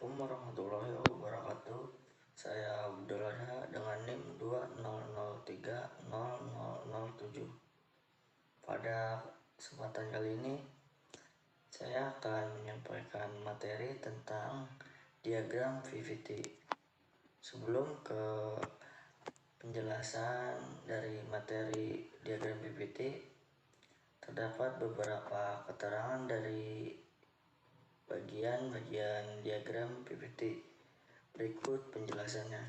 Assalamualaikum warahmatullahi wabarakatuh. Saya Abdul Adha dengan NIM 20030007. Pada kesempatan kali ini saya akan menyampaikan materi tentang diagram VVT. Sebelum ke penjelasan dari materi diagram VVT, terdapat beberapa keterangan dari bagian-bagian diagram PPT. Berikut penjelasannya.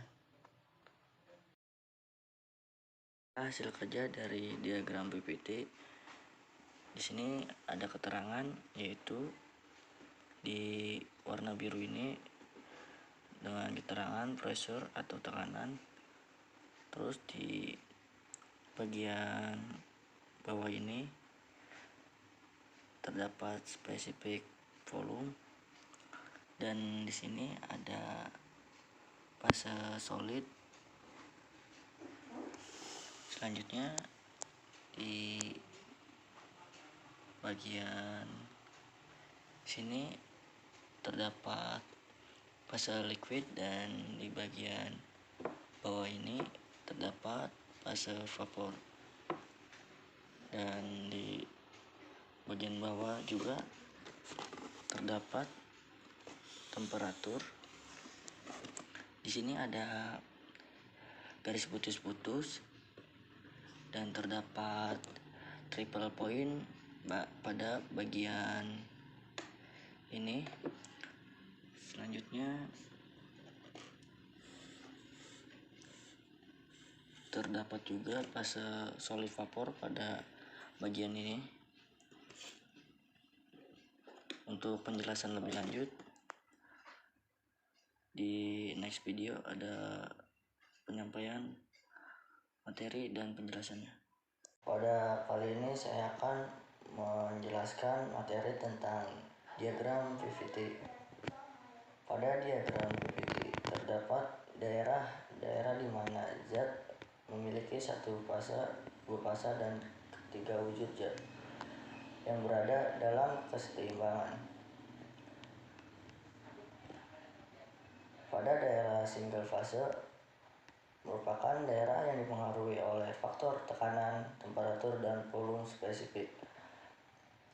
Hasil kerja dari diagram PPT. Di sini ada keterangan, yaitu di warna biru ini dengan keterangan pressure atau tekanan. Terus di bagian bawah ini terdapat spesifik volume, dan di sini ada fase solid. Selanjutnya di bagian sini terdapat fase liquid, dan di bagian bawah ini terdapat fase vapor. Dan di bagian bawah juga terdapat temperatur. Di sini ada garis putus-putus dan terdapat triple point pada bagian ini. Selanjutnya terdapat juga fase solid vapor pada bagian ini. Untuk penjelasan lebih lanjut, di next video ada penyampaian materi dan penjelasannya. Pada kali ini saya akan menjelaskan materi tentang diagram VVT. Pada diagram VVT terdapat daerah di mana zat memiliki satu fase, dua fase, dan tiga wujud zat yang berada dalam keseimbangan. Pada daerah single fase merupakan daerah yang dipengaruhi oleh faktor tekanan, temperatur, dan volume spesifik.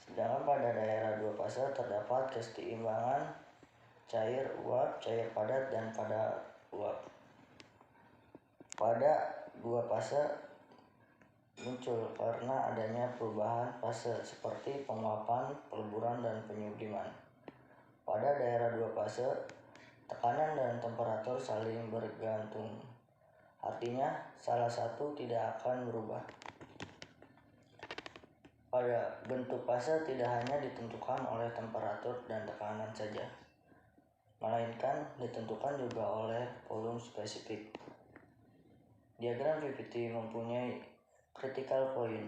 Sedangkan pada daerah dua fase terdapat keseimbangan cair uap, cair padat, dan padat uap. Pada dua fase muncul karena adanya perubahan fase seperti penguapan, peleburan, dan penyubliman. Pada daerah dua fase, tekanan dan temperatur saling bergantung. Artinya, salah satu tidak akan berubah. Pada bentuk fase tidak hanya ditentukan oleh temperatur dan tekanan saja, melainkan ditentukan juga oleh volume spesifik. Diagram VVT mempunyai critical point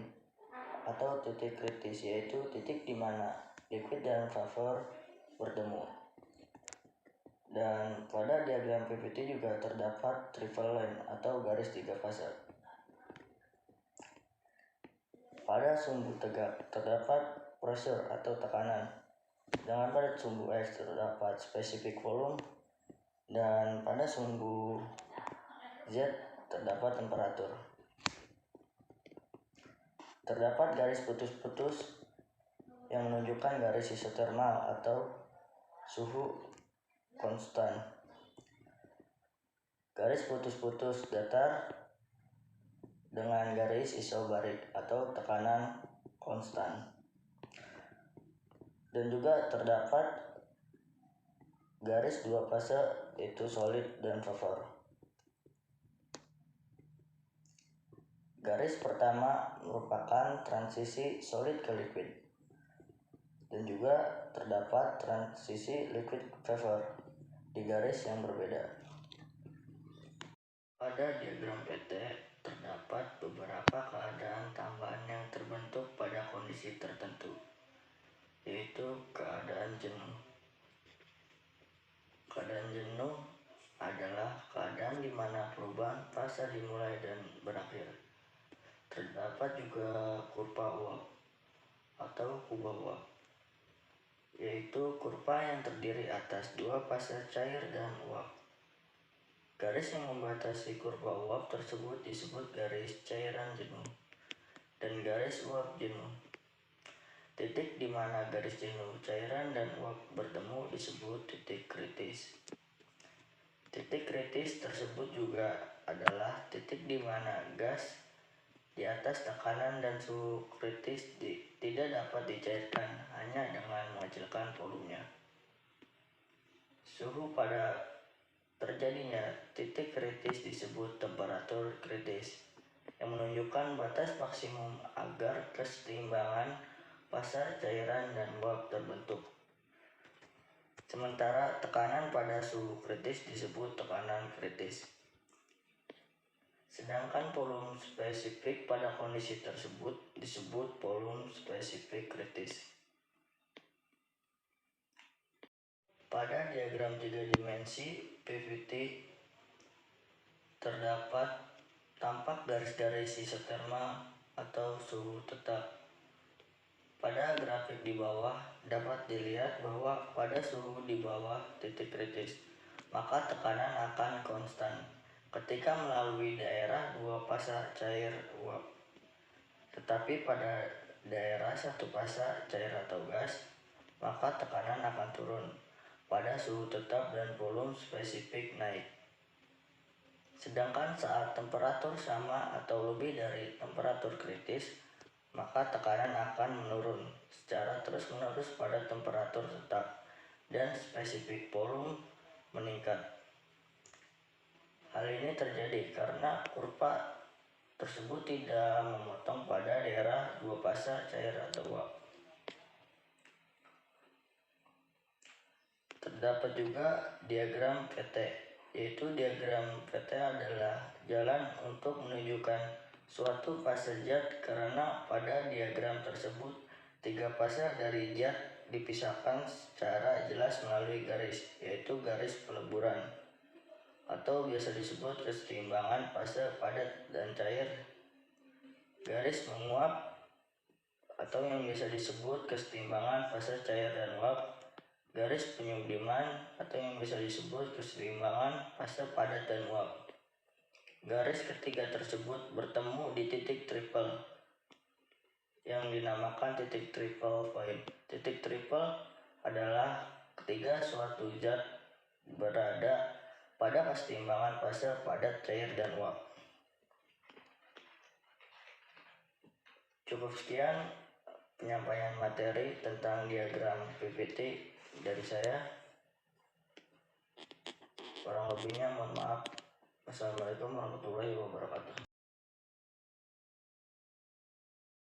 atau titik kritis, yaitu titik di mana liquid dan vapor bertemu. Dan pada diagram PVT juga terdapat triple line atau garis tiga fase. Pada sumbu tegak terdapat pressure atau tekanan, sedangkan pada sumbu X terdapat specific volume, dan pada sumbu Z terdapat temperatur. Terdapat garis putus-putus yang menunjukkan garis isotermal atau suhu konstan. Garis putus-putus datar dengan garis isobarik atau tekanan konstan. Dan juga terdapat garis dua fase, yaitu solid dan vapor. Garis pertama merupakan transisi solid ke liquid, dan juga terdapat transisi liquid vapor di garis yang berbeda. Pada diagram PT terdapat beberapa keadaan tambahan yang terbentuk pada kondisi tertentu, yaitu keadaan jenuh. Keadaan jenuh adalah keadaan di mana perubahan fase dimulai dan berakhir. Terdapat juga kurva uap atau kubah uap, yaitu kurva yang terdiri atas dua fase cair dan uap. Garis yang membatasi kurva uap tersebut disebut garis cairan jenuh dan garis uap jenuh. Titik di mana garis jenuh cairan dan uap bertemu disebut titik kritis. Titik kritis tersebut juga adalah titik di mana gas di atas tekanan dan suhu kritis tidak dapat dicairkan hanya dengan mengecilkan volumenya. Suhu pada terjadinya titik kritis disebut temperatur kritis, yang menunjukkan batas maksimum agar keseimbangan pasar cairan dan uap terbentuk. Sementara tekanan pada suhu kritis disebut tekanan kritis. Sedangkan volume spesifik pada kondisi tersebut disebut volume spesifik kritis. Pada diagram 3 dimensi PVT tampak garis-garis isotermal atau suhu tetap. Pada grafik di bawah dapat dilihat bahwa pada suhu di bawah titik kritis, maka tekanan akan konstan ketika melalui daerah dua fase cair uap. Tetapi pada daerah satu fase cair atau gas, maka tekanan akan turun pada suhu tetap dan volume spesifik naik. Sedangkan saat temperatur sama atau lebih dari temperatur kritis, maka tekanan akan menurun secara terus-menerus pada temperatur tetap dan spesifik volume meningkat. Hal ini terjadi karena kurva tersebut tidak memotong pada daerah dua fase cair atau uap. Terdapat juga diagram VT, yaitu diagram VT adalah jalan untuk menunjukkan suatu fase zat karena pada diagram tersebut tiga fase dari zat dipisahkan secara jelas melalui garis, yaitu garis peleburan atau biasa disebut keseimbangan fase padat dan cair, garis menguap atau yang biasa disebut keseimbangan fase cair dan uap, garis penyubliman atau yang bisa disebut keseimbangan fase padat dan uap. Garis ketiga tersebut bertemu di titik triple yang dinamakan titik triple point. Titik triple adalah ketika suatu zat berada pada keseimbangan fase padat, cair, dan uap. Cukup sekian penyampaian materi tentang diagram PVT dari saya. Kurang lebihnya mohon maaf. Wassalamualaikum warahmatullahi wabarakatuh.